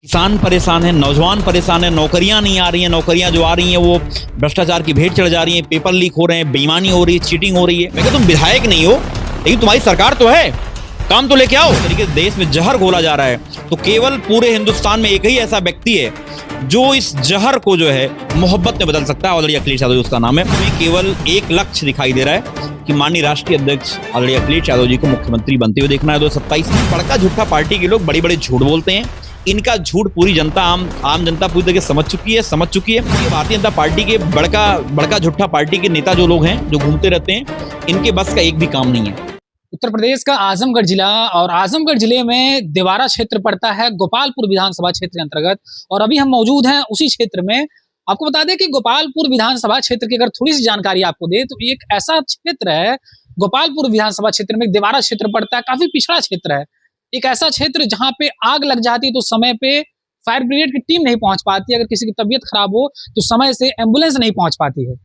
किसान परेशान है, नौजवान परेशान है, नौकरियां नहीं आ रही हैं, नौकरियां जो आ रही हैं वो भ्रष्टाचार की भेंट चढ़ जा रही हैं, पेपर लीक हो रहे हैं, बेईमानी हो रही है, चीटिंग हो रही है। मैं कहता तुम विधायक नहीं हो, लेकिन तुम्हारी सरकार तो है, काम तो लेके आओ। इस तरीके से देश में जहर घोला जा रहा है, तो केवल पूरे हिंदुस्तान में एक ही ऐसा व्यक्ति है जो इस जहर को जो है मोहब्बत में बदल सकता है। आदरणीय अखिलेश यादव उसका नाम है। हमें केवल एक लक्ष्य दिखाई दे रहा है कि माननीय राष्ट्रीय अध्यक्ष आदरणीय अखिलेश यादव जी को मुख्यमंत्री बनते हुए देखना है 2027 में। बड़का झूठा पार्टी के लोग बड़ी बड़ी झूठ बोलते हैं, इनका झूठ पूरी जनता आम जनता पूरी तरह समझ चुकी है। ये भारतीय जनता पार्टी के बड़का झूठा पार्टी के नेता जो लोग हैं जो घूमते रहते हैं, इनके बस का एक भी काम नहीं है। उत्तर प्रदेश का आजमगढ़ जिला और आजमगढ़ जिले में देवारा क्षेत्र पड़ता है गोपालपुर विधानसभा क्षेत्र के अंतर्गत। और अभी हम मौजूद हैं उसी क्षेत्र में। आपको बता दें कि गोपालपुर विधानसभा क्षेत्र की अगर थोड़ी सी जानकारी आपको दे तो एक ऐसा क्षेत्र है, गोपालपुर विधानसभा क्षेत्र में देवारा क्षेत्र पड़ता है, काफी पिछड़ा क्षेत्र है। एक ऐसा क्षेत्र जहां पे आग लग जाती है तो समय पे फायर ब्रिगेड की टीम नहीं पहुंच पाती, अगर किसी की तबीयत खराब हो तो समय से एम्बुलेंस नहीं पहुंच पाती है।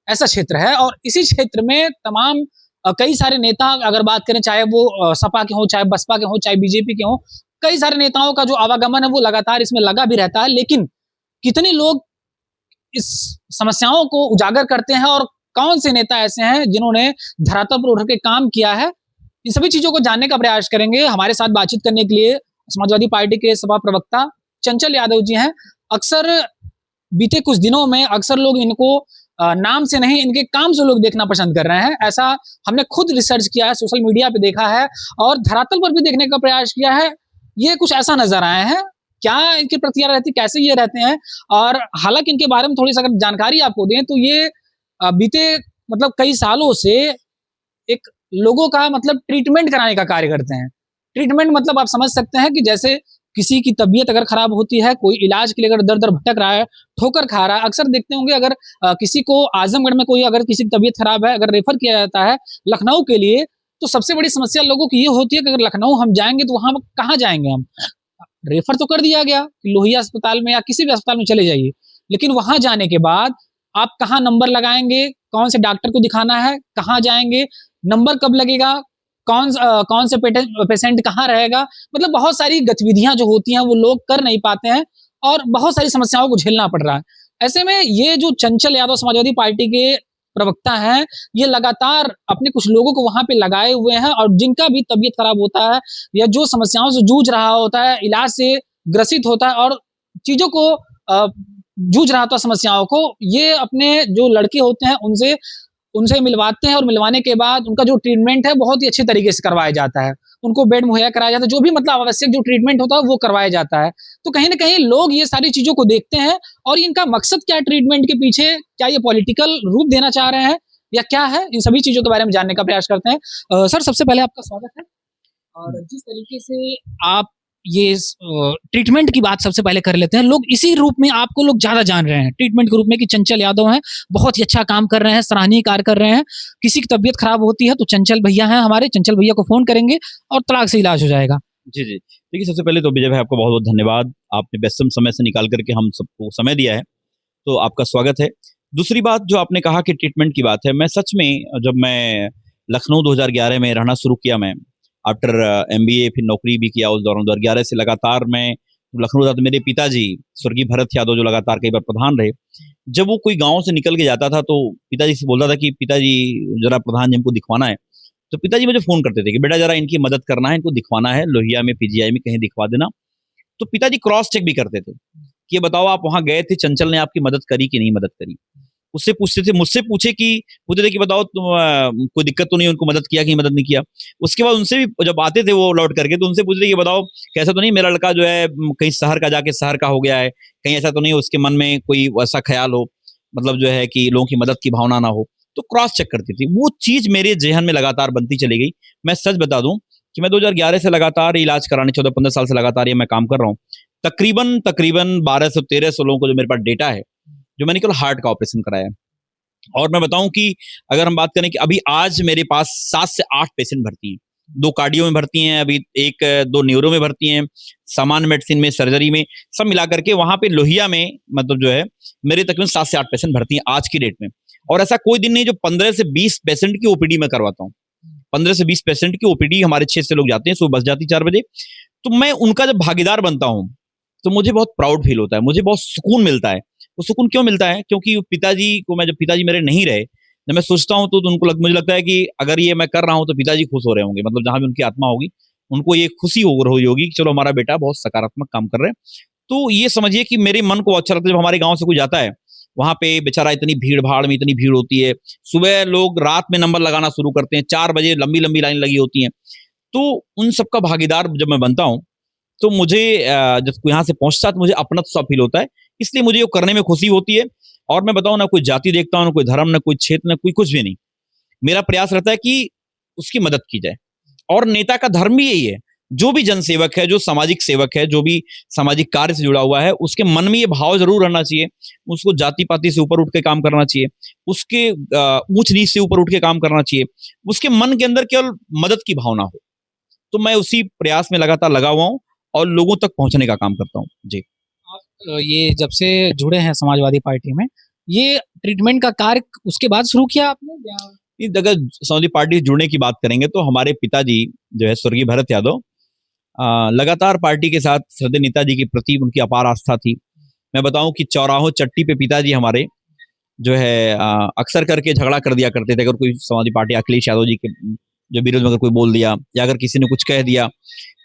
ऐसा क्षेत्र है और इसी क्षेत्र में तमाम कई सारे नेता, अगर बात करें चाहे वो सपा के हों, चाहे बसपा के हों, चाहे बीजेपी के हों, कई सारे नेताओं का जो आवागमन है वो लगातार इसमें लगा भी रहता है। लेकिन कितने लोग इस समस्याओं को उजागर करते हैं और कौन से नेता ऐसे हैं जिन्होंने धरातल पर उठ के काम किया है, इन सभी चीजों को जानने का प्रयास करेंगे। हमारे साथ बातचीत करने के लिए समाजवादी पार्टी के सपा प्रवक्ता चंचल यादव जी हैं। अक्सर बीते कुछ दिनों में अक्सर लोग इनको नाम से नहीं, इनके काम से लोग देखना पसंद कर रहे हैं। ऐसा हमने खुद रिसर्च किया है, सोशल मीडिया पे देखा है और धरातल पर भी देखने का प्रयास किया है। ये कुछ ऐसा नजर आए हैं, क्या इनकी प्रतिक्रिया रहती, कैसे ये रहते हैं। और हालांकि इनके बारे में थोड़ी सी अगर जानकारी आपको दें तो ये बीते कई सालों से एक लोगों का ट्रीटमेंट कराने का कार्य करते हैं। ट्रीटमेंट आप समझ सकते हैं कि जैसे किसी की तबीयत अगर खराब होती है, कोई इलाज के लिए अगर दर दर भटक रहा है, ठोकर खा रहा है, अक्सर देखते होंगे अगर किसी को आजमगढ़ में कोई अगर किसी की तबीयत खराब है, अगर रेफर किया जाता है लखनऊ के लिए, तो सबसे बड़ी समस्या लोगों की ये होती है कि अगर लखनऊ हम जाएंगे तो वहां कहाँ जाएंगे हम। रेफर तो कर दिया गया कि लोहिया अस्पताल में या किसी भी अस्पताल में चले जाइए, लेकिन वहां जाने के बाद आप कहाँ नंबर लगाएंगे, कौन से डॉक्टर को दिखाना है, कहाँ जाएंगे, नंबर कब लगेगा, कौन से पेशेंट कहाँ रहेगा, बहुत सारी गतिविधियां जो होती हैं वो लोग कर नहीं पाते हैं और बहुत सारी समस्याओं को झेलना पड़ रहा है। ऐसे में ये जो चंचल यादव समाजवादी पार्टी के प्रवक्ता हैं, ये लगातार अपने कुछ लोगों को वहां पे लगाए हुए हैं और जिनका भी तबीयत खराब होता है या जो समस्याओं से जूझ रहा होता है, इलाज से ग्रसित होता है और चीजों को जूझ रहा होता है समस्याओं को, ये अपने जो लड़के होते हैं उनसे मिलवाते हैं और मिलवाने के बाद उनका जो ट्रीटमेंट है बहुत ही अच्छे तरीके से करवाया जाता है। उनको बेड मुहैया कराया जाता है, जो भी आवश्यक जो ट्रीटमेंट होता है वो करवाया जाता है। तो कहीं ना कहीं लोग ये सारी चीजों को देखते हैं और इनका मकसद क्या है ट्रीटमेंट के पीछे, क्या ये पॉलिटिकल रूप देना चाह रहे हैं या क्या है, इन सभी चीजों के बारे में जानने का प्रयास करते हैं। सर, सबसे पहले आपका स्वागत है। और जिस तरीके से आप ये ट्रीटमेंट की बात सबसे पहले कर लेते हैं, लोग इसी रूप में आपको लोग ज्यादा जान रहे हैं ट्रीटमेंट के रूप में कि चंचल यादव हैं, बहुत ही अच्छा काम कर रहे हैं, सराहनीय कार्य कर रहे हैं। किसी की तबीयत खराब होती है तो चंचल भैया हैं हमारे, चंचल भैया को फोन करेंगे और तड़ाक से इलाज हो जाएगा। जी जी, देखिए सबसे पहले तो विजय भाई आपका बहुत बहुत धन्यवाद, आपने व्यस्तम समय से निकाल करके हम सबको समय दिया है, तो आपका स्वागत है। दूसरी बात जो आपने कहा कि ट्रीटमेंट की बात है, मैं सच में जब मैं लखनऊ 2011 में रहना शुरू किया, मैं आफ्टर MBA फिर नौकरी भी किया, उस दौरान 2011 से लगातार मैं लखनऊ था। तो मेरे पिताजी स्वर्गीय भरत यादव जो लगातार कई बार प्रधान रहे, जब वो कोई गांव से निकल के जाता था तो पिताजी से बोलता था कि पिताजी जरा प्रधान जी हमको दिखवाना है। तो पिताजी मुझे फोन करते थे कि बेटा जरा इनकी मदद करना है, इनको दिखवाना है, लोहिया में PGI में कहीं दिखवा देना। तो पिताजी क्रॉस चेक भी करते थे कि ये बताओ आप वहां गए थे, चंचल ने आपकी मदद करी कि नहीं मदद करी। उससे पूछते थे, मुझसे पूछते थे कि बताओ तुम कोई दिक्कत तो नहीं, उनको मदद किया कि मदद नहीं किया। उसके बाद उनसे भी जब आते थे वो लौट करके तो उनसे पूछते कि बताओ कैसा तो नहीं मेरा लड़का जो है कहीं शहर का जाके शहर का हो गया है, कहीं ऐसा तो नहीं उसके मन में कोई ऐसा ख्याल हो, जो है कि लोगों की मदद की भावना ना हो। तो क्रॉस चेक करती थी, वो चीज मेरे जेहन में लगातार बनती चली गई। मैं सच बता दूं कि मैं 2011 से लगातार इलाज कराने, 14-15 साल से लगातार ये मैं काम कर रहा हूँ। तकरीबन 1200-1300 लोगों को जो मेरे पास डेटा है, जो मैंने केवल हार्ट का ऑपरेशन कराया है। और मैं बताऊं कि अगर हम बात करें कि अभी आज मेरे पास 7 से 8 पेशेंट भर्ती हैं, 2 कार्डियो में भर्ती हैं, अभी 1-2 न्यूरो में भर्ती हैं, सामान्य मेडिसिन में, सर्जरी में, सब मिला करके वहां पे लोहिया में जो है मेरे तकरीबन 7 से 8 पेशेंट भर्ती हैं आज की डेट में। और ऐसा कोई दिन नहीं जो 15 से 20 पेशेंट की OPD में करवाता हूँ। 15 से 20 पेशेंट की OPD हमारे 6 से लोग जाते हैं, सुबह बस जाती 4 बजे। तो मैं उनका जब भागीदार बनता हूँ तो मुझे बहुत प्राउड फील होता है, मुझे बहुत सुकून मिलता है। वो सुकून क्यों मिलता है? क्योंकि पिताजी को मैं, जब पिताजी मेरे नहीं रहे, जब मैं सोचता हूँ तो मुझे लगता है कि अगर ये मैं कर रहा हूँ तो पिताजी खुश हो रहे होंगे, मतलब जहां भी उनकी आत्मा होगी उनको ये खुशी हो रही होगी कि चलो हमारा बेटा बहुत सकारात्मक काम कर रहे हैं। तो ये समझिए कि मेरे मन को अच्छा लगता है जब हमारे गांव से कोई जाता है, वहां पे बेचारा इतनी भीड़ भाड़ में इतनी भीड़ होती है, सुबह लोग रात में नंबर लगाना शुरू करते हैं, 4 बजे लंबी लंबी लाइन लगी होती है। तो उन सबका भागीदार जब मैं बनता हूँ तो मुझे जब यहाँ से पहुंचता है तो मुझे अपना सा फील होता है, इसलिए मुझे वो करने में खुशी होती है। और मैं बताऊं, ना कोई जाति देखता हूं, ना कोई धर्म, ना कोई क्षेत्र, ना कोई कुछ भी नहीं। मेरा प्रयास रहता है कि उसकी मदद की जाए, और नेता का धर्म भी यही है। जो भी जनसेवक है, जो सामाजिक सेवक है, जो भी सामाजिक कार्य से जुड़ा हुआ है, उसके मन में ये भाव जरूर रहना चाहिए, उसको जाति पाति से ऊपर उठ के काम करना चाहिए, उसके ऊंच नीच से ऊपर उठ के काम करना चाहिए, उसके मन के अंदर केवल मदद की भावना हो। तो मैं उसी प्रयास में लगातार लगा हुआ हूँ और लोगों तक पहुंचने का काम करता हूँ जी। ये जब से जुड़े हैं समाजवादी पार्टी में, ये ट्रीटमेंट का कार्य उसके बाद शुरू किया आपने या? अगर समाजवादी पार्टी से जुड़ने की बात करेंगे तो हमारे पिताजी जो है स्वर्गीय भरत यादव, लगातार पार्टी के साथ श्रद्धेय नेताजी के प्रति उनकी अपार आस्था थी। मैं बताऊं कि चौराहों चट्टी पे पिताजी हमारे जो है अक्सर करके झगड़ा कर दिया करते थे। अगर कोई समाजवादी पार्टी अखिलेश यादव जी के जो विरोध में अगर कोई बोल दिया, या अगर किसी ने कुछ कह दिया,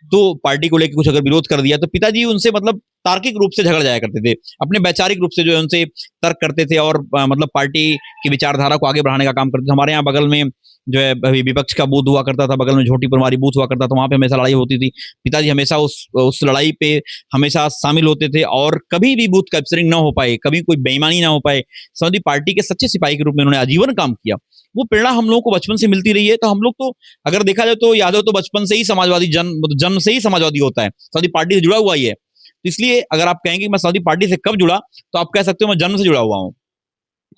तो पार्टी को लेकर कुछ अगर विरोध कर दिया, तो पिताजी उनसे मतलब तार्किक रूप से झगड़ जाया करते थे, अपने वैचारिक रूप से जो है उनसे तर्क करते थे, और मतलब पार्टी की विचारधारा को आगे बढ़ाने का काम करते थे। हमारे यहाँ बगल में जो है अभी विपक्ष का बूथ हुआ करता था, बगल में झोटीपुर हमारी बूथ हुआ करता था, वहां पे हमेशा लड़ाई होती थी। पिताजी हमेशा उस लड़ाई पे हमेशा शामिल होते थे, और कभी भी बूथ कैप्चरिंग ना हो पाए, कभी कोई बेईमानी ना हो पाए, समाजवादी पार्टी के सच्चे सिपाही के रूप में उन्होंने आजीवन काम किया। वो प्रेरणा हम लोगों को बचपन से मिलती रही है। तो हम लोग तो अगर देखा जाए तो यादव तो बचपन से ही समाजवादी, जन्म से ही समाजवादी होता है, समाजवादी पार्टी से जुड़ा हुआ ही है। तो इसलिए अगर आप कहेंगे कि मैं समाजवादी पार्टी से कब जुड़ा, तो आप कह सकते हो मैं जन्म से जुड़ा हुआ हूँ।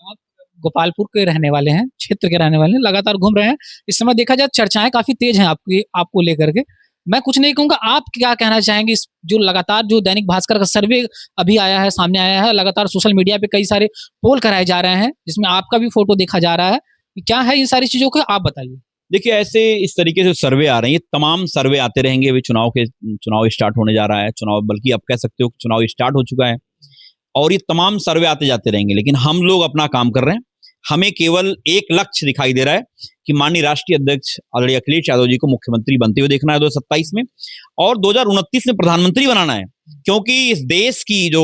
आप गोपालपुर के रहने वाले हैं, क्षेत्र के रहने वाले हैं, लगातार घूम रहे हैं। इस समय देखा जाए चर्चाएं काफी तेज हैं आपको लेकर के। मैं कुछ नहीं कहूंगा, आप क्या कहना चाहेंगे इस जो लगातार जो दैनिक भास्कर का सर्वे अभी आया है, सामने आया है, लगातार सोशल मीडिया पे कई सारे पोल कराए जा रहे हैं जिसमें आपका भी फोटो देखा जा रहा है, क्या है इन सारी चीजों का, आप बताइए। देखिए, ऐसे इस तरीके से सर्वे आ रहे हैं, ये तमाम सर्वे आते रहेंगे। अभी चुनाव स्टार्ट होने जा रहा है, चुनाव बल्कि आप कह सकते हो चुनाव स्टार्ट हो चुका है, और ये तमाम सर्वे आते जाते रहेंगे। लेकिन हम लोग अपना काम कर रहे हैं। हमें केवल एक लक्ष्य दिखाई दे रहा है कि माननीय राष्ट्रीय अध्यक्ष आदरणीय अखिलेश यादव जी को मुख्यमंत्री बनते हुए देखना है 2027 में, और 2029 में प्रधानमंत्री बनाना है। क्योंकि इस देश की जो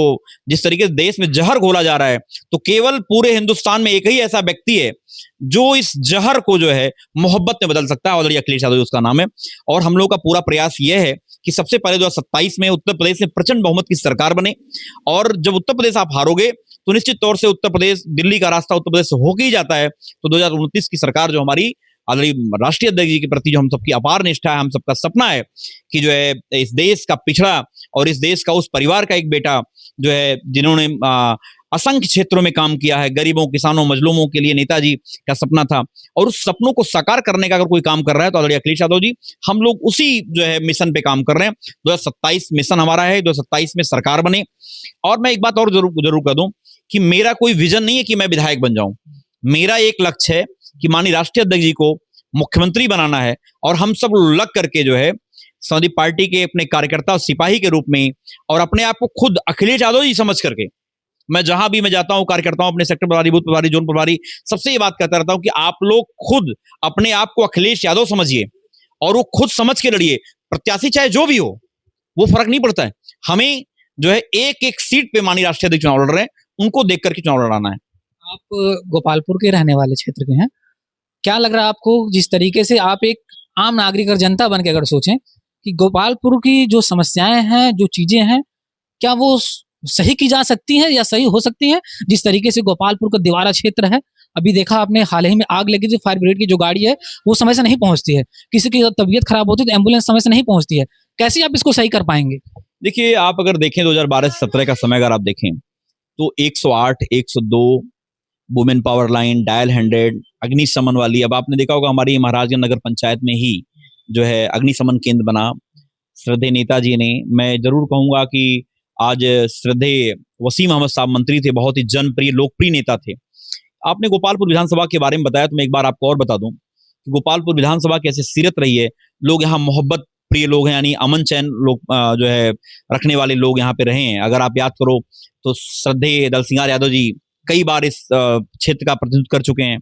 जिस तरीके से देश में जहर घोला जा रहा है, तो केवल पूरे हिंदुस्तान में एक ही ऐसा व्यक्ति है जो इस जहर को जो है मोहब्बत में बदल सकता है, आदरणीय अखिलेश यादव उसका नाम है। और हम लोग का पूरा प्रयास यह है कि सबसे पहले 2027 में उत्तर प्रदेश में प्रचंड बहुमत की सरकार बने, और जब उत्तर प्रदेश आप हारोगे तो निश्चित तौर से उत्तर प्रदेश, दिल्ली का रास्ता उत्तर प्रदेश से होके ही जाता है। तो 2029 की सरकार जो हमारी आदरणीय राष्ट्रीय अध्यक्ष जी के प्रति जो हम सबकी अपार निष्ठा है, हम सबका सपना है कि जो है इस देश का पिछड़ा और इस देश का उस परिवार का एक बेटा जो है जिन्होंने असंख्य क्षेत्रों में काम किया है, गरीबों, किसानों, मजलूमों के लिए नेताजी का सपना था, और उस सपनों को साकार करने का अगर कोई काम कर रहा है तो आदरणीय अखिलेश यादव जी, हम लोग उसी जो है मिशन पे काम कर रहे हैं। 2027 मिशन हमारा है, 2027 में सरकार बने। और मैं एक बात और जरूर कर दूं कि मेरा कोई विजन नहीं है कि मैं विधायक बन जाऊं। मेरा एक लक्ष्य है कि माननीय राष्ट्रीय अध्यक्ष जी को मुख्यमंत्री बनाना है, और हम सब लग करके जो है समाजवादी पार्टी के अपने कार्यकर्ता और सिपाही के रूप में, और अपने आप को खुद अखिलेश यादव जी समझ करके, मैं जहां भी मैं जाता हूं, कार्यकर्ताओं, अपने सेक्टर प्रभारी, बूथ प्रभारी, जोन प्रभारी, सबसे ये बात कहता रहता हूं कि आप लोग खुद अपने आप को अखिलेश यादव समझिए, और वो खुद समझ के लड़िए। प्रत्याशी चाहे जो भी हो, वो फर्क नहीं पड़ता है। हमें जो है एक एक सीट पे माननीय राष्ट्रीय अध्यक्ष चुनाव लड़ रहे हैं, उनको देख करके चुनाव लड़ाना है। आप गोपालपुर के रहने वाले क्षेत्र के हैं, क्या लग रहा है आपको, जिस तरीके से आप एक आम नागरिक और जनता बन के अगर सोचें कि गोपालपुर की जो समस्याएं हैं, जो चीजें हैं, क्या वो सही की जा सकती हैं या सही हो सकती हैं? जिस तरीके से गोपालपुर का दिवारा क्षेत्र है, अभी देखा आपने हाल ही में आग लगी थी, फायर ब्रिगेड की जो गाड़ी है वो समय से नहीं पहुंचती है, किसी की तबीयत खराब होती है तो एम्बुलेंस समय से नहीं पहुंचती है। कैसे आप इसको सही कर पाएंगे? देखिए, आप अगर देखें 2012 से 17 का समय अगर आप देखें तो 108, 102 वुमेन पावर लाइन, डायल 100, अग्निशमन वाली, अब आपने देखा होगा हमारी महाराजगंज नगर पंचायत में ही जो है अग्निशमन केंद्र बना श्रद्धेय नेताजी ने। मैं जरूर कहूंगा कि आज श्रद्धेय वसीम अहमद साहब मंत्री थे, बहुत ही जनप्रिय लोकप्रिय नेता थे। आपने गोपालपुर विधानसभा के बारे में बताया, तो मैं एक बार आपको और बता दूं कि गोपालपुर विधानसभा की ऐसी सीरत रही है, लोग यहाँ मोहब्बत लोकप्रिय लोग हैं, यानी अमन चैन लोग जो है रखने वाले लोग यहाँ पे रहे हैं। अगर आप याद करो तो श्रद्धेय दलसिंगार यादव जी कई बार इस क्षेत्र का प्रतिनिधित्व कर चुके हैं।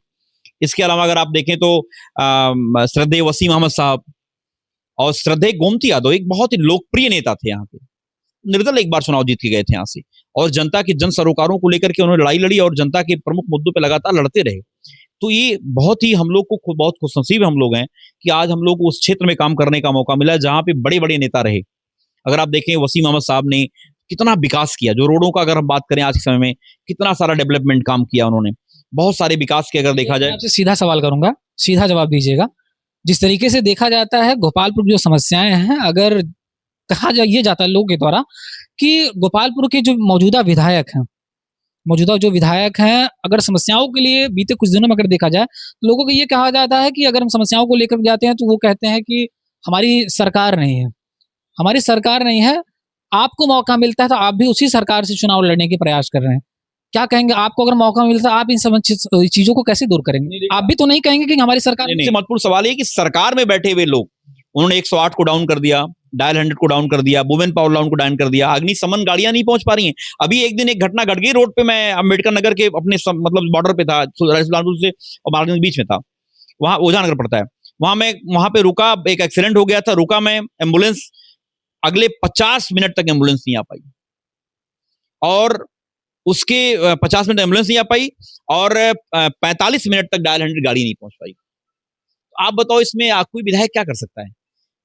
इसके अलावा अगर आप देखें तो श्रद्धेय वसीम अहमद साहब और श्रद्धेय गोमती यादव एक बहुत ही लोकप्रिय नेता थे यहाँ पे, निर्दल एक बार चुनाव जीत के गए थे यहाँ से, और जनता के जन सरोकारों को लेकर के उन्होंने लड़ाई लड़ी और जनता के प्रमुख मुद्दों पे लगातार लड़ते रहे। तो ये बहुत ही हम लोग को बहुत खुशनसीब हम लोग हैं कि आज हम लोग को उस क्षेत्र में काम करने का मौका मिला जहां पे बड़े बड़े नेता रहे। अगर आप देखें वसीम अहमद साहब ने कितना विकास किया, जो रोडों का अगर हम बात करें आज के समय में, कितना सारा डेवलपमेंट काम किया उन्होंने, बहुत सारे विकास के अगर देखा जाए। आपसे सीधा सवाल करूंगा, सीधा जवाब दीजिएगा। जिस तरीके से देखा जाता है गोपालपुर की जो समस्याएं हैं, अगर कहा ये जाता है लोगों के द्वारा कि गोपालपुर के जो मौजूदा विधायक हैं, अगर समस्याओं के लिए बीते कुछ दिनों में अगर देखा जाए, लोगों को ये कहा जाता है कि अगर हम समस्याओं को लेकर जाते हैं तो वो कहते हैं कि हमारी सरकार नहीं है, आपको मौका मिलता है तो आप भी उसी सरकार से चुनाव लड़ने के प्रयास कर रहे हैं। क्या कहेंगे, आपको अगर मौका मिलता है आप इन सब चीजों को कैसे दूर करेंगे? आप भी तो नहीं कहेंगे कि हमारी सरकार नहीं। महत्वपूर्ण सवाल है कि सरकार में बैठे हुए लोग, उन्होंने 108 को डाउन कर दिया, डायल 100 को डाउन कर दिया, वुमेन पावर लाउन को डाउन कर दिया, अग्निशमन गाड़ियां नहीं पहुंच पा रही हैं। अभी एक दिन एक घटना घट गई रोड पे, मैं अम्बेडकर नगर के अपने मतलब बॉर्डर पे था, सुल्तानपुर से और महाराजगंज बीच में था, वहां ओझा नगर पड़ता है, वहां पे रुका, एक एक्सीडेंट हो गया था, रुका मैं, एम्बुलेंस अगले 50 मिनट तक एम्बुलेंस नहीं आ पाई, और उसके 50 मिनट एम्बुलेंस नहीं आ पाई और 45 मिनट तक डायल 100 गाड़ी नहीं पहुंच पाई। आप बताओ इसमें कोई विधायक क्या कर सकता है?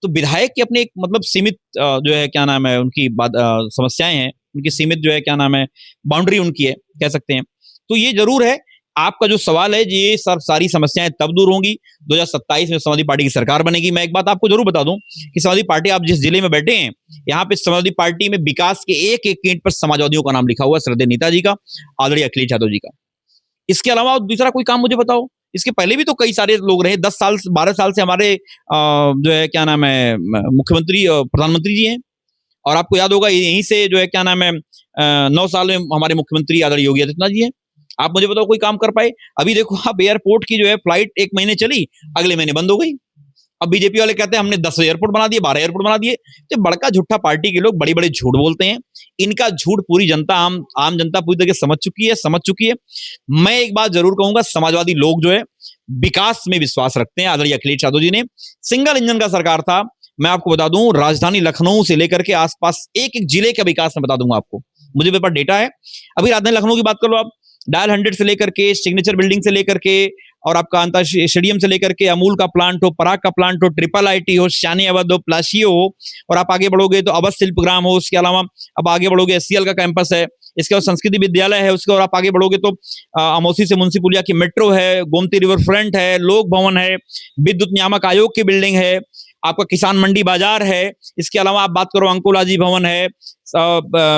तो विधायक की अपने एक मतलब सीमित जो है क्या नाम है उनकी समस्याएं हैं, उनकी सीमित जो है क्या नाम है बाउंड्री उनकी है, कह सकते हैं। तो ये जरूर है, आपका जो सवाल है, ये सारी समस्याएं तब दूर होंगी 2027 में समाजवादी पार्टी की सरकार बनेगी। मैं एक बात आपको जरूर बता दूं कि समाजवादी पार्टी, आप जिस जिले में बैठे हैं, यहाँ पे समाजवादी पार्टी में विकास के एक एक ईंट पर समाजवादियों का नाम लिखा हुआ है, श्रद्धेय नेताजी का, आदरणीय अखिलेश यादव जी का। इसके अलावा दूसरा कोई काम मुझे बताओ। इसके पहले भी तो कई सारे लोग रहे, 10 साल 12 साल से हमारे जो है क्या नाम है मुख्यमंत्री प्रधानमंत्री जी हैं, और आपको याद होगा यहीं से जो है क्या नाम है 9 साल में हमारे मुख्यमंत्री आदरणीय योगी आदित्यनाथ जी हैं। आप मुझे बताओ कोई काम कर पाए? अभी देखो आप, एयरपोर्ट की जो है फ्लाइट 1 महीने चली, अगले महीने बंद हो गई। अब बीजेपी वाले कहते हैं हमने 10 एयरपोर्ट बना दिए, 12 एयरपोर्ट बना दिए। तो बड़का झूठा पार्टी के लोग बड़ी बड़े झूठ बोलते हैं। इनका झूठ पूरी जनता, आम जनता पूरी तरह समझ चुकी है। मैं एक बात जरूर कहूंगा, समाजवादी लोग जो है विकास में विश्वास रखते हैं। आदरणीय अखिलेश यादव जी ने सिंगल इंजन का सरकार था। मैं आपको बता दूं, राजधानी लखनऊ से लेकर के आसपास एक एक जिले का विकास मैं बता दूंगा आपको, मुझे मेरे पास डेटा है। अभी राजधानी लखनऊ की बात कर लो आप, डायल 100 से लेकर के, सिग्नेचर बिल्डिंग से लेकर के, और आपका अंतर स्टेडियम से लेकर के, अमूल का प्लांट हो, पराग का प्लांट हो, ट्रिपल आईटी हो, शानी अवध हो, प्लासियो हो, और आप आगे बढ़ोगे तो अवध शिल्पग्राम हो। उसके अलावा अब आगे बढ़ोगे एससीएल का कैंपस है, इसके बाद संस्कृति विद्यालय है। उसके और आप आगे बढ़ोगे तो अमौसी से मुंशी पुलिया की मेट्रो है, गोमती रिवर फ्रंट है, लोक भवन है, विद्युत नियामक आयोग की बिल्डिंग है, आपका किसान मंडी बाजार है। इसके अलावा आप बात करो अंकोलाजी भवन है,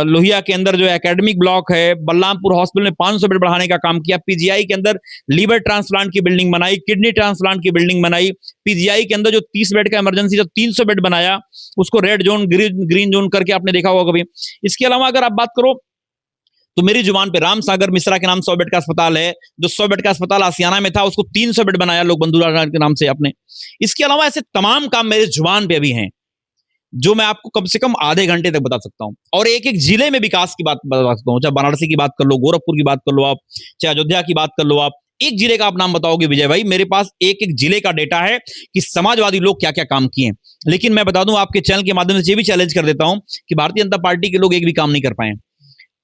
लोहिया के अंदर जो है एकेडमिक ब्लॉक है, बलरामपुर हॉस्पिटल में 500 बेड बढ़ाने का काम किया, पीजीआई के अंदर लीवर ट्रांसप्लांट की बिल्डिंग बनाई, किडनी ट्रांसप्लांट की बिल्डिंग बनाई, पीजीआई के अंदर जो 30 बेड का इमरजेंसी जो 300 बेड बनाया, उसको रेड जोन ग्रीन जोन करके आपने देखा होगा कभी। इसके अलावा अगर आप बात करो तो मेरी जुबान पे राम सागर मिश्रा के नाम 100 बेड का अस्पताल है, जो 100 बेड का अस्पताल आसियाना में था उसको 300 बेड बनाया लोग बंधु के नाम से आपने। इसके अलावा ऐसे तमाम काम मेरे जुबान पे अभी हैं जो मैं आपको कम से कम आधे घंटे तक बता सकता हूं, और एक एक जिले में विकास की बात बता सकता हूं। चाहे वाराणसी की बात कर लो, गोरखपुर की बात कर लो आप, चाहे अयोध्या की बात कर लो आप, एक जिले का आप नाम बताओगे विजय भाई, मेरे पास एक एक जिले का डेटा है कि समाजवादी लोग क्या क्या काम किए। लेकिन मैं बता दूं आपके चैनल के माध्यम से ये भी चैलेंज कर देता हूं कि भारतीय जनता पार्टी के लोग एक भी काम नहीं कर पाए,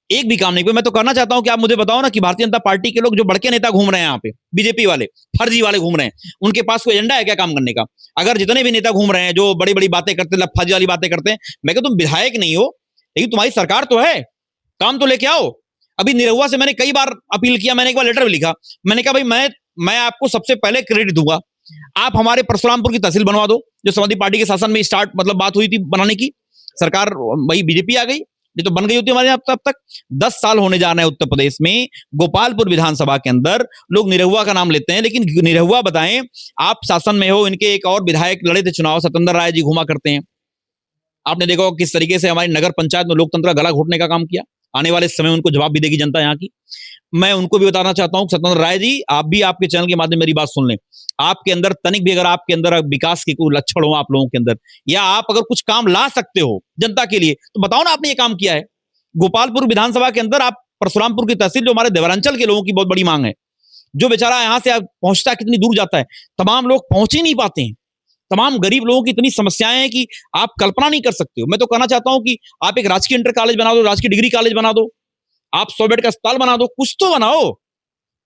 एक भी काम नहीं। मैं तो करना चाहता हूं कि आप मुझे बताओ ना कि भारतीय जनता पार्टी के लोग जो बड़के नेता घूम रहे हैं यहाँ पे, बीजेपी वाले फर्जी वाले घूम रहे हैं, उनके पास कोई एजेंडा है क्या काम करने का? अगर जितने भी नेता घूम रहे हैं जो बड़ी बड़ी बातें करते हैं, लफाजी वाली बातें करते हैं, मैं कहता तुम विधायक नहीं हो लेकिन तुम्हारी सरकार तो है, काम तो लेके आओ। अभी निरहुआ से मैंने कई बार अपील किया, मैंने एक बार लेटर भी लिखा, मैंने कहा भाई मैं आपको सबसे पहले क्रेडिट दूंगा, आप हमारे परशुरामपुर की तहसील बनवा दो, जो समाजवादी पार्टी के शासन में स्टार्ट मतलब बात हुई थी बनाने की, सरकार वही बीजेपी आ गई, ये तो बन गई होती हमारे यहाँ तब तक। 10 साल होने जा रहे हैं उत्तर प्रदेश में, गोपालपुर विधानसभा के अंदर लोग निरहुआ का नाम लेते हैं, लेकिन निरहुआ बताएं, आप शासन में हो, इनके एक और विधायक लड़े थे चुनाव, सत्येंद्र राय जी घुमा करते हैं, आपने देखा किस तरीके से हमारी नगर पंचायत में लोकतंत्र का गला घोटने का काम किया। आने वाले समय उनको जवाब भी देगी जनता यहाँ की। मैं उनको भी बताना चाहता हूँ सत्येंद्र राय जी, आप भी आपके चैनल के माध्यम मेरी बात सुन लें। आपके अंदर तनिक भी अगर आपके अंदर विकास के कोई लक्षण हो आप लोगों के अंदर, या आप अगर कुछ काम ला सकते हो जनता के लिए, तो बताओ ना आपने ये काम किया है। गोपालपुर विधानसभा के अंदर आप परशुरामपुर की तहसील, जो हमारे देवरांचल के लोगों की बहुत बड़ी मांग है, जो बेचारा यहां से पहुंचता कितनी दूर जाता है, तमाम लोग पहुंच ही नहीं पाते हैं। तमाम गरीब लोगों की इतनी समस्याएं हैं कि आप कल्पना नहीं कर सकते हो। मैं तो कहना चाहता हूं कि आप एक राजकीय इंटर कॉलेज बना दो, राजकीय डिग्री कॉलेज बना दो, आप 100 बेड का अस्पताल बना दो, कुछ तो बनाओ,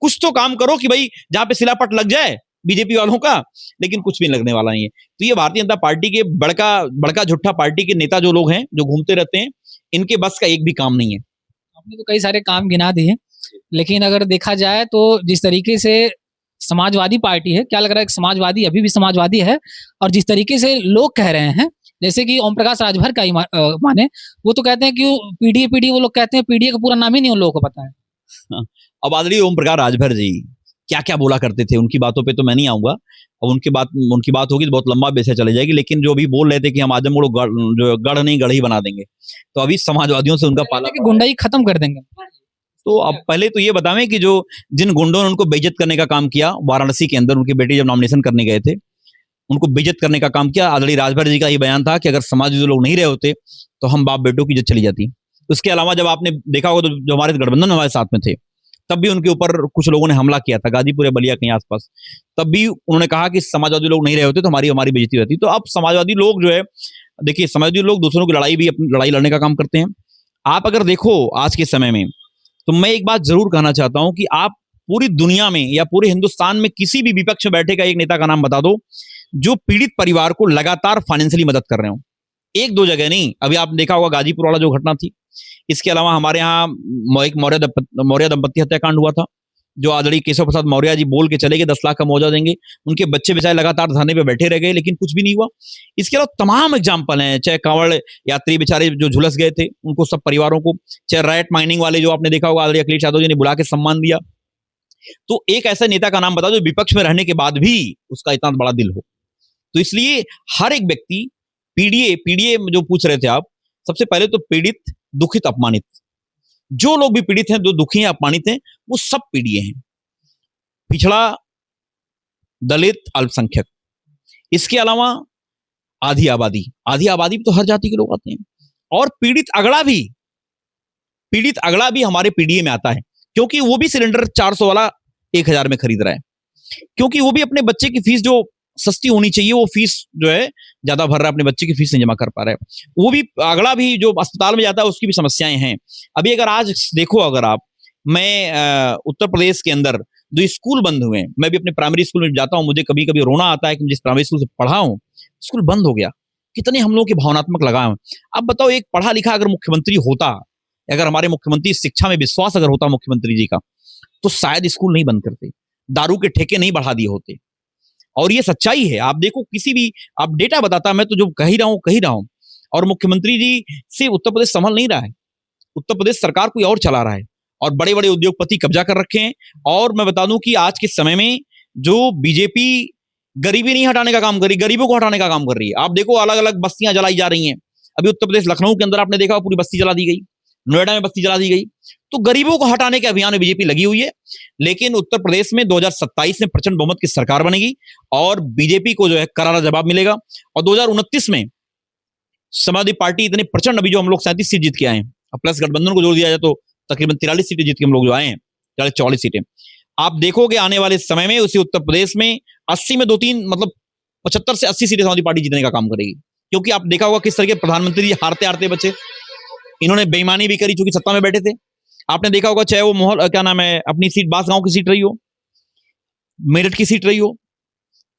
कुछ तो काम करो कि भाई जहां पे सिलापट लग जाए बीजेपी वालों का, लेकिन कुछ भी लगने वाला नहीं है। तो ये भारतीय जनता पार्टी के बड़का बड़का झूठा पार्टी के नेता जो लोग हैं, जो घूमते रहते हैं, इनके बस का एक भी काम नहीं है। आपने तो कई सारे काम गिना दिए, लेकिन अगर देखा जाए तो जिस तरीके से समाजवादी पार्टी है, क्या लग रहा है कि समाजवादी अभी भी समाजवादी है, और जिस तरीके से लोग कह रहे हैं, जैसे कि ओम प्रकाश राजभर का ही माने, वो तो कहते हैं कि पीडीए, वो लोग कहते हैं पीडीए का पूरा नाम ही नहीं उन लोगों को पता है। हाँ, अब आदरणीय ओम प्रकाश राजभर जी क्या क्या बोला करते थे, उनकी बातों पे तो मैं नहीं आऊंगा। अब उनकी बात होगी तो बहुत लंबा विषय चले जाएगी, लेकिन जो अभी बोल रहे थे कि हम आजमगढ़ जो गढ़ नहीं गढ़ ही बना देंगे, तो अभी समाजवादियों से उनका पाला गुंडाई खत्म कर देंगे। तो अब पहले तो ये बतावें कि जो जिन गुंडों ने उनको बेइज्जत करने का काम किया वाराणसी के अंदर, उनकी बेटी जब नॉमिनेशन करने गए थे, उनको बेइज्जत करने का काम किया। आदरणीय राजभर जी का ये बयान था कि अगर समाजवादी लोग नहीं रहे होते तो हम बाप बेटों की इज्जत चली जाती। उसके अलावा जब आपने देखा होगा तो जो हमारे गठबंधन हमारे साथ में थे, तब भी उनके ऊपर कुछ लोगों ने हमला किया था, गाजीपुर या बलिया कहीं आसपास, तब भी उन्होंने कहा कि समाजवादी लोग नहीं रहे होते तो हमारी बेइज्जती होती। तो अब समाजवादी लोग जो है, देखिए समाजवादी लोग दूसरों की लड़ाई भी अपनी लड़ाई लड़ने का काम करते हैं। आप अगर देखो आज के समय में, तो मैं एक बात जरूर कहना चाहता हूं कि आप पूरी दुनिया में या पूरे हिंदुस्तान में किसी भी विपक्ष में बैठे का एक नेता का नाम बता दो जो पीड़ित परिवार को लगातार फाइनेंशियली मदद कर रहे हो। एक दो जगह नहीं, अभी आपने देखा होगा गाजीपुर वाला जो घटना थी, इसके अलावा हमारे यहाँ एक मौर्य दंपत्ति हत्याकांड हुआ था, जो आदरणीय केशव प्रसाद मौर्य जी बोल के चले गए 10 लाख का मुआवजा देंगे, उनके बच्चे बेचारे लगातार धरने पे बैठे रह गए, लेकिन कुछ भी नहीं हुआ। इसके अलावा तमाम एग्जाम्पल हैं, चाहे कांवड़ यात्री बेचारे जो झुलस गए थे उनको, सब परिवारों को, चाहे रैट माइनिंग वाले जो आपने देखा होगा आदरणीय अखिलेश यादव जी ने बुला के सम्मान दिया। तो एक ऐसा नेता का नाम बता दो विपक्ष में रहने के बाद भी उसका इतना बड़ा दिल हो। तो इसलिए हर एक व्यक्ति, पीडीए जो पूछ रहे थे आप, सबसे पहले तो पीड़ित, दुखित, अपमानित, जो लोग भी पीड़ित हैं, जो दुखी हैं, अपमानित हैं, वो सब पीडीए हैं। पिछड़ा, दलित, अल्पसंख्यक, इसके अलावा आधी आबादी भी तो हर जाति के लोग आते हैं। और पीड़ित अगड़ा भी हमारे पीडीए में आता है, क्योंकि वो भी सिलेंडर 400 वाला 1000 में खरीद रहा है, क्योंकि वो भी अपने बच्चे की फीस जो सस्ती होनी चाहिए, वो फीस जो है ज्यादा भर रहा है, अपने बच्चे की फीस नहीं जमा कर पा रहा है। वो भी अगला भी जो अस्पताल में जाता है उसकी भी समस्याएं हैं। अभी अगर आज देखो, अगर आप, मैं उत्तर प्रदेश के अंदर जो स्कूल बंद हुए हैं, मैं भी अपने प्राइमरी स्कूल में जाता हूं, मुझे कभी कभी रोना आता है कि जिस प्राइमरी स्कूल से पढ़ा हूं स्कूल बंद हो गया, कितने हम लोग के भावनात्मक लगाव। अब बताओ, एक पढ़ा लिखा अगर मुख्यमंत्री होता, अगर हमारे मुख्यमंत्री शिक्षा में विश्वास अगर होता मुख्यमंत्री जी का, तो शायद स्कूल नहीं बंद करते, दारू के ठेके नहीं बढ़ा दिए होते। और ये सच्चाई है, आप देखो किसी भी, आप डेटा बताता, मैं तो जो कह ही रहा हूं। और मुख्यमंत्री जी से उत्तर प्रदेश संभल नहीं रहा है, उत्तर प्रदेश सरकार कोई और चला रहा है, और बड़े बड़े उद्योगपति कब्जा कर रखे हैं। और मैं बता दूं कि आज के समय में जो बीजेपी गरीबी नहीं हटाने का काम कर रही, गरीबों को हटाने का काम कर रही है। आप देखो अलग अलग बस्तियां जलाई जा रही हैं। अभी उत्तर प्रदेश लखनऊ के अंदर आपने देखा पूरी बस्ती जला दी गई, नोएडा में बस्ती जला दी गई। तो गरीबों को हटाने के अभियान में बीजेपी लगी हुई है। लेकिन उत्तर प्रदेश में 2027 में प्रचंड बहुमत की सरकार बनेगी और बीजेपी को जो है करारा जवाब मिलेगा। और 2029 में समाजवादी पार्टी इतने प्रचंड, अभी जो हम लोग 37 सीट जीत के आए हैं, प्लस गठबंधन को जोड़ दिया जाए तो तकरीबन 43 सीटें जीत के हम लोग जो आए हैं, 44 सीटें। आप देखोगे आने वाले समय में उसी उत्तर प्रदेश में 80 में 2-3, मतलब 75 से 80 सीटें समाजवादी पार्टी जीतने का काम करेगी। क्योंकि आप देखा होगा किस तरह के प्रधानमंत्री जी हारते हारते बचे, इन्होंने बेईमानी भी करी चूंकि सत्ता में बैठे थे। आपने देखा होगा चाहे वो मोहल क्या नाम है अपनी सीट बांसगांव की सीट रही हो, मेरठ की सीट रही हो,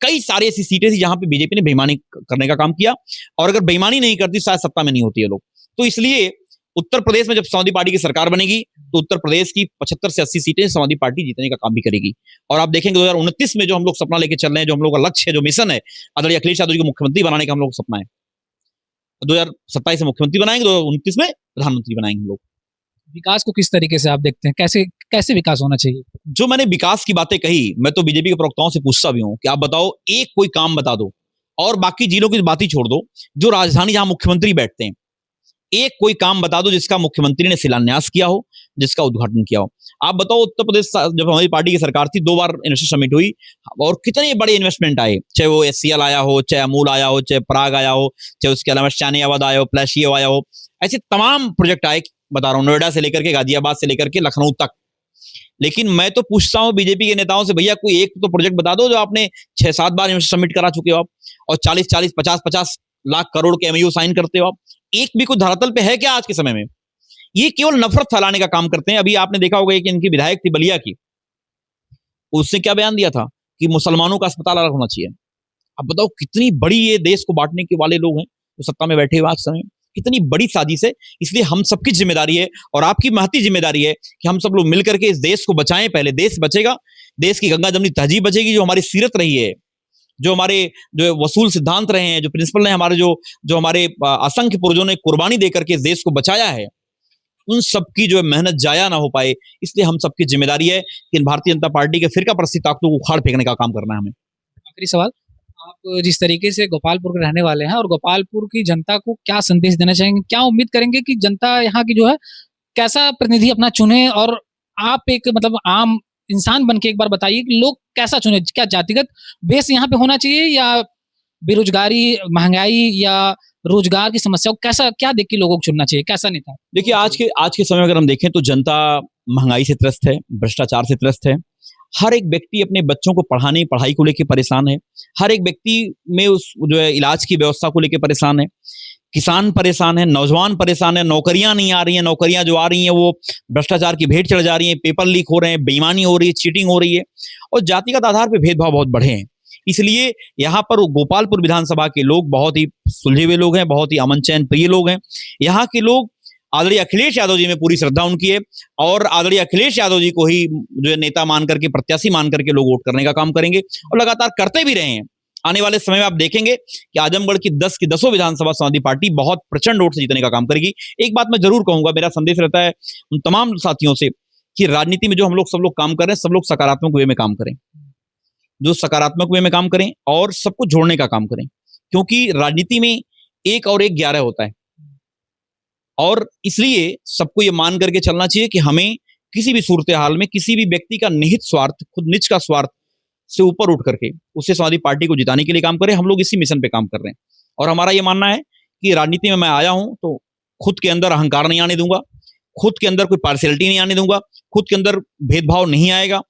कई सारी ऐसी सीटें थी जहां पे बीजेपी ने बेईमानी करने का काम किया। और अगर बेईमानी नहीं करती शायद सत्ता में नहीं होती है लोग। तो इसलिए उत्तर प्रदेश में जब समाजवादी पार्टी की सरकार बनेगी तो उत्तर प्रदेश की 75 से 80 सीटें समाजवादी पार्टी जीतने का काम भी करेगी। और आप देखेंगे 2029 में जो हम लोग सपना लेके चल रहे हैं, जो हम लोग का लक्ष्य है, जो मिशन है, आदरणीय अखिलेश यादव जी को मुख्यमंत्री बनाने का हम लोग सपना है। 2027 में मुख्यमंत्री बनाएंगे, 2029 में प्रधानमंत्री बनाएंगे हम लोग। विकास को किस तरीके से आप देखते हैं, कैसे विकास होना चाहिए? जो मैंने विकास की बातें कही, मैं तो बीजेपी के प्रवक्ताओं से पूछता भी हूं कि आप बताओ एक कोई काम बता दो, और बाकी जिलों की बात ही छोड़ दो, जो राजधानी जहां मुख्यमंत्री बैठते हैं, एक कोई काम बता दो जिसका मुख्यमंत्री ने शिलान्यास किया हो, जिसका उद्घाटन किया हो। आप बताओ, उत्तर प्रदेश जब हमारी पार्टी की सरकार थी 2 बार इन्वेस्टर समिट हुई और कितने बड़े इन्वेस्टमेंट आए, चाहे वो एचसीएल आया हो, चाहे अमूल आया हो, चाहे पराग आया हो, चाहे उसके अलावा शानियाबाद आया हो, प्लाशियो आया हो, ऐसे तमाम प्रोजेक्ट आए, बता रहा हूँ, नोएडा से लेकर के, गाजियाबाद से लेकर के लखनऊ तक। लेकिन मैं तो पूछता हूं बीजेपी के नेताओं से, भैया कोई एक तो प्रोजेक्ट बता दो जो आपने 6-7 बार इन्वेस्टर समिट करा चुके हो आप, और 40-40, 50-50 लाख करोड़ के एमयू साइन करते हो आप। एक भी कोई धरातल पे है क्या आज के समय में? ये केवल नफरत फैलाने का काम करते हैं। अभी आपने देखा होगा कि इनकी विधायक थी बलिया की, उसने क्या बयान दिया था कि मुसलमानों का अस्पताल अलग होना चाहिए। अब बताओ कितनी बड़ी ये देश को बांटने के वाले लोग हैं जो सत्ता में बैठे हुए आज समय, कितनी बड़ी साजिश है। इसलिए हम सबकी जिम्मेदारी है और आपकी महती जिम्मेदारी है कि हम सब लोग मिलकर के इस देश को बचाएं। पहले देश बचेगा, देश की गंगा जमनी तहजीब बचेगी, जो हमारी सीरत रही है, जो हमारे जो वसूल सिद्धांत रहे हैं, जो प्रिंसिपल ने हमारे जो हमारे असंख्य पुरुषों ने कुर्बानी देकर के इस देश को बचाया है, उन सबकी जो है मेहनत जाया ना हो पाए। इसलिए हम सबकी जिम्मेदारी है कि इन भारतीय जनता पार्टी के फिरका परस्ती ताकतों को उखाड़ फेंकने का काम करना है हमें। आखिरी सवाल, आप जिस तरीके से गोपालपुर के रहने वाले हैं और गोपालपुर की जनता को क्या संदेश देना चाहेंगे? क्या उम्मीद करेंगे कि जनता यहाँ की जो है कैसा प्रतिनिधि अपना चुने? और आप एक मतलब आम इंसान बन के एक बार बताइए कि लोग कैसा चुने? क्या जातिगत बेस यहाँ पे होना चाहिए या बेरोजगारी, महंगाई या रोजगार की समस्या को कैसा क्या देख के लोगों को चुनना चाहिए? कैसा नेता? देखिए, आज के समय में अगर हम देखें तो जनता महंगाई से त्रस्त है, भ्रष्टाचार से त्रस्त है। हर एक व्यक्ति अपने बच्चों को पढ़ाई को लेकर परेशान है। हर एक व्यक्ति में उस जो है इलाज की व्यवस्था को लेकर परेशान है। किसान परेशान है, नौजवान परेशान है, नौकरियां नहीं आ रही हैं, नौकरियां जो आ रही हैं वो भ्रष्टाचार की भेंट चढ़ जा रही हैं, पेपर लीक हो रहे हैं, बेईमानी हो रही है, चीटिंग हो रही है और जातिगत आधार पर भेदभाव बहुत बढ़े हैं। इसलिए यहाँ पर गोपालपुर विधानसभा के लोग बहुत ही सुलझे हुए लोग हैं, बहुत ही अमन चैन प्रिय लोग हैं। यहाँ के लोग आदरणीय अखिलेश यादव जी में पूरी श्रद्धा उनकी है और आदरणीय अखिलेश यादव जी को ही जो है नेता मान करके, प्रत्याशी मान करके लोग वोट करने का काम करेंगे और लगातार करते भी रहे हैं। आने वाले समय में आप देखेंगे कि आजमगढ़ की 10 की 10 विधानसभा समाजवादी पार्टी बहुत प्रचंड वोट से जीतने का काम करेगी। एक बात मैं जरूर कहूंगा, मेरा संदेश रहता है उन तमाम साथियों से कि राजनीति में जो हम लोग सब लोग काम कर रहे हैं, सब लोग सकारात्मक वे में काम करें, जो सकारात्मक वे में काम करें और सबको जोड़ने का काम करें, क्योंकि राजनीति में 1 और 1 11 होता है। और इसलिए सबको ये मान करके चलना चाहिए कि हमें किसी भी सूरत हाल में किसी भी व्यक्ति का निहित स्वार्थ, खुद निज का स्वार्थ से ऊपर उठ करके उससे समाजवादी पार्टी को जिताने के लिए काम करें। हम लोग इसी मिशन पे काम कर रहे हैं और हमारा ये मानना है कि राजनीति में मैं आया हूं तो खुद के अंदर अहंकार नहीं आने दूंगा, खुद के अंदर कोई पार्शियलिटी नहीं आने दूंगा, खुद के अंदर भेदभाव नहीं आएगा,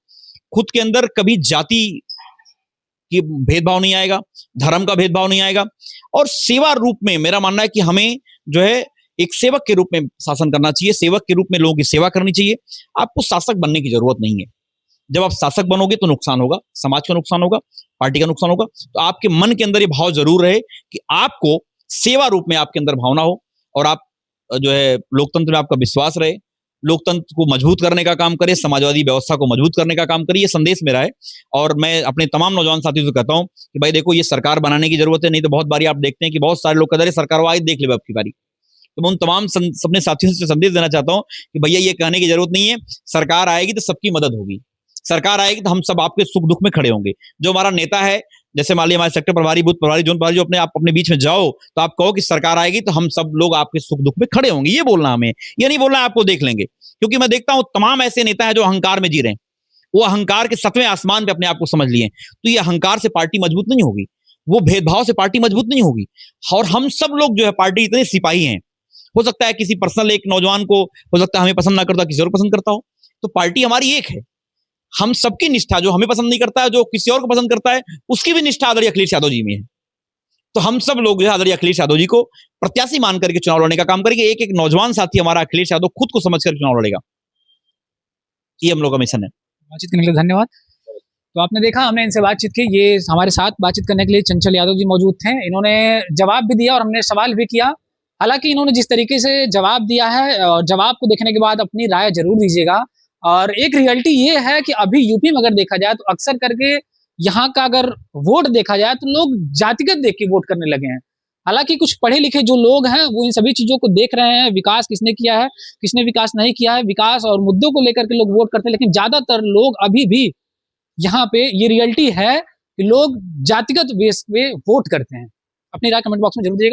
खुद के अंदर कभी जाति की भेदभाव नहीं आएगा, धर्म का भेदभाव नहीं आएगा। और सेवा रूप में मेरा मानना है कि हमें जो है एक सेवक के रूप में शासन करना चाहिए, सेवक के रूप में लोगों की सेवा करनी चाहिए। आपको शासक बनने की जरूरत नहीं है। जब आप शासक बनोगे तो नुकसान होगा, समाज का नुकसान होगा, पार्टी का नुकसान होगा। तो आपके मन के अंदर ये भाव जरूर रहे कि आपको सेवा रूप में आपके अंदर भावना हो और आप जो है लोकतंत्र में आपका विश्वास रहे, लोकतंत्र को मजबूत करने का काम करे, समाजवादी व्यवस्था को मजबूत करने का काम करे। ये संदेश मेरा है और मैं अपने तमाम नौजवान साथियों से कहता हूं कि भाई देखो, ये सरकार बनाने की जरूरत है, नहीं तो बहुत बारी आप देखते हैं कि बहुत सारे लोग कहते हैं सरकार आई देख ले अब की बारी। तो मैं उन तमाम अपने साथियों से संदेश देना चाहता हूं कि भैया ये कहने की जरूरत नहीं है, सरकार आएगी तो सबकी मदद होगी, सरकार आएगी तो हम सब आपके सुख दुख में खड़े होंगे। जो हमारा नेता है, जैसे मान लिया हमारे सेक्टर प्रभारी, बूथ प्रभारी, जोन प्रभारी, जो आप अपने बीच में जाओ तो आप कहो कि सरकार आएगी तो हम सब लोग आपके सुख दुख में खड़े होंगे। ये बोलना हमें, ये नहीं बोलना आपको देख लेंगे। क्योंकि मैं देखता हूं तमाम ऐसे नेता हैं जो अहंकार में जी रहे हैं, वो अहंकार के 7वें आसमान पे अपने आप को समझ लिए। तो ये अहंकार से पार्टी मजबूत नहीं होगी, वो भेदभाव से पार्टी मजबूत नहीं होगी। और हम सब लोग जो है पार्टी इतने सिपाही हैं, हो सकता है किसी पर्सनल एक नौजवान को हो सकता है हमें पसंद ना करता, किसी और पसंद करता हो, तो पार्टी हमारी एक है। हम सबकी निष्ठा, जो हमें पसंद नहीं करता है, जो किसी और को पसंद करता है, उसकी भी निष्ठा आदरणीय अखिलेश यादव जी में है। तो हम सब लोग जो है आदरणीय अखिलेश यादव जी को प्रत्याशी मान करके चुनाव लड़ने का काम करेंगे। एक एक नौजवान साथी हमारा अखिलेश यादव खुद को समझकर चुनाव लड़ेगा, ये हम लोग का मिशन है। बातचीत करने के लिए धन्यवाद। तो आपने देखा, हमने इनसे बातचीत की। ये हमारे साथ बातचीत करने के लिए चंचल यादव जी मौजूद थे। इन्होंने जवाब भी दिया और हमने सवाल भी किया। हालांकि इन्होंने जिस तरीके से जवाब दिया है, और जवाब को देखने के बाद अपनी राय जरूर दीजिएगा। और एक रियलिटी ये है कि अभी यूपी में अगर देखा जाए तो अक्सर करके यहाँ का अगर वोट देखा जाए तो लोग जातिगत देख के वोट करने लगे हैं। हालांकि कुछ पढ़े लिखे जो लोग हैं वो इन सभी चीजों को देख रहे हैं, विकास किसने किया है, किसने विकास नहीं किया है, विकास और मुद्दों को लेकर के लोग वोट करते हैं। लेकिन ज्यादातर लोग अभी भी यहाँ पे ये रियलिटी है कि लोग जातिगत बेस पे वोट करते हैं। अपनी राय कमेंट बॉक्स में जरूर दीजिएगा।